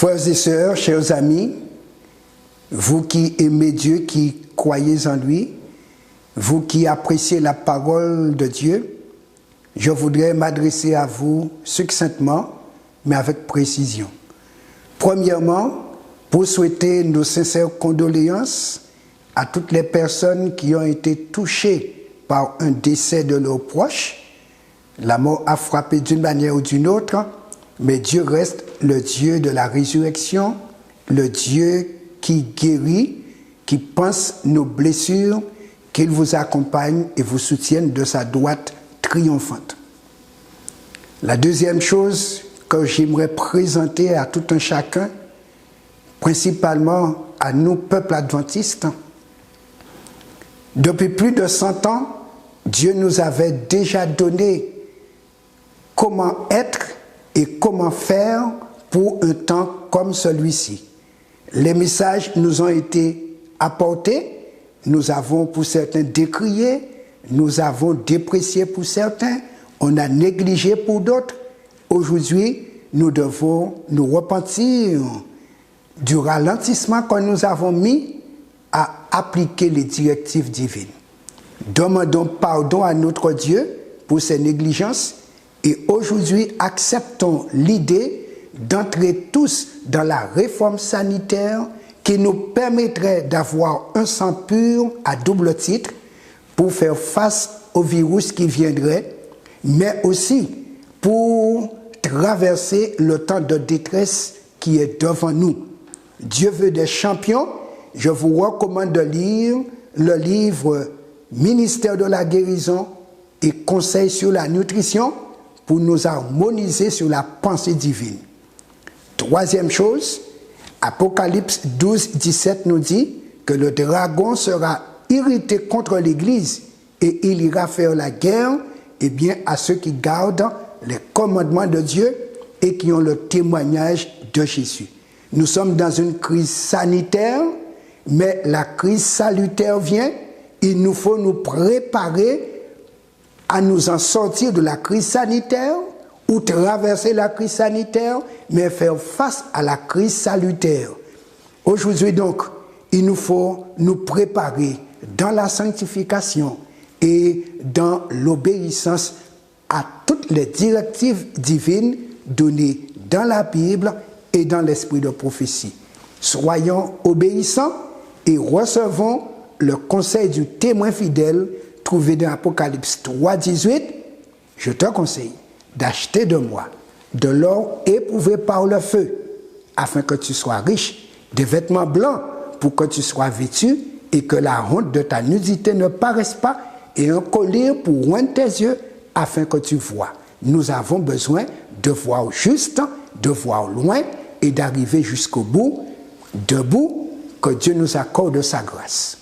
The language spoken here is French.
Frères et sœurs, chers amis, vous qui aimez Dieu, qui croyez en lui, vous qui appréciez la parole de Dieu, je voudrais m'adresser à vous succinctement, mais avec précision. Premièrement, pour souhaiter nos sincères condoléances à toutes les personnes qui ont été touchées par un décès de leurs proches. La mort a frappé d'une manière ou d'une autre, mais Dieu reste le Dieu de la résurrection, le Dieu qui guérit, qui pense nos blessures, qu'il vous accompagne et vous soutienne de sa droite triomphante. La deuxième chose que j'aimerais présenter à tout un chacun, principalement à nous, peuple adventiste, depuis plus de 100 ans, Dieu nous avait déjà donné comment être et comment faire pour un temps comme celui-ci. Les messages nous ont été apportés, nous avons pour certains décrié, nous avons déprécié pour certains, on a négligé pour d'autres. Aujourd'hui, nous devons nous repentir du ralentissement que nous avons mis à appliquer les directives divines. Demandons pardon à notre Dieu pour ses négligences et aujourd'hui acceptons l'idée d'entrer tous dans la réforme sanitaire qui nous permettrait d'avoir un sang pur à double titre pour faire face au virus qui viendrait, mais aussi pour traverser le temps de détresse qui est devant nous. Dieu veut des champions. Je vous recommande de lire le livre Ministère de la guérison et conseils sur la nutrition pour nous harmoniser sur la pensée divine. Troisième chose, Apocalypse 12, 17 nous dit que le dragon sera irrité contre l'Église et il ira faire la guerre à ceux qui gardent les commandements de Dieu et qui ont le témoignage de Jésus. Nous sommes dans une crise sanitaire, mais la crise salutaire vient. Il nous faut nous préparer à nous en sortir de la crise sanitaire ou traverser la crise sanitaire, mais faire face à la crise salutaire. Aujourd'hui donc, il nous faut nous préparer dans la sanctification et dans l'obéissance à toutes les directives divines données dans la Bible et dans l'esprit de prophétie. Soyons obéissants et recevons le conseil du témoin fidèle trouvé dans Apocalypse 3, 18. Je te conseille d'acheter de moi de l'or éprouvé par le feu, afin que tu sois riche, des vêtements blancs pour que tu sois vêtu et que la honte de ta nudité ne paraisse pas, et un collier pour oindre tes yeux, afin que tu vois. Nous avons besoin de voir juste, de voir loin et d'arriver jusqu'au bout, debout, que Dieu nous accorde sa grâce.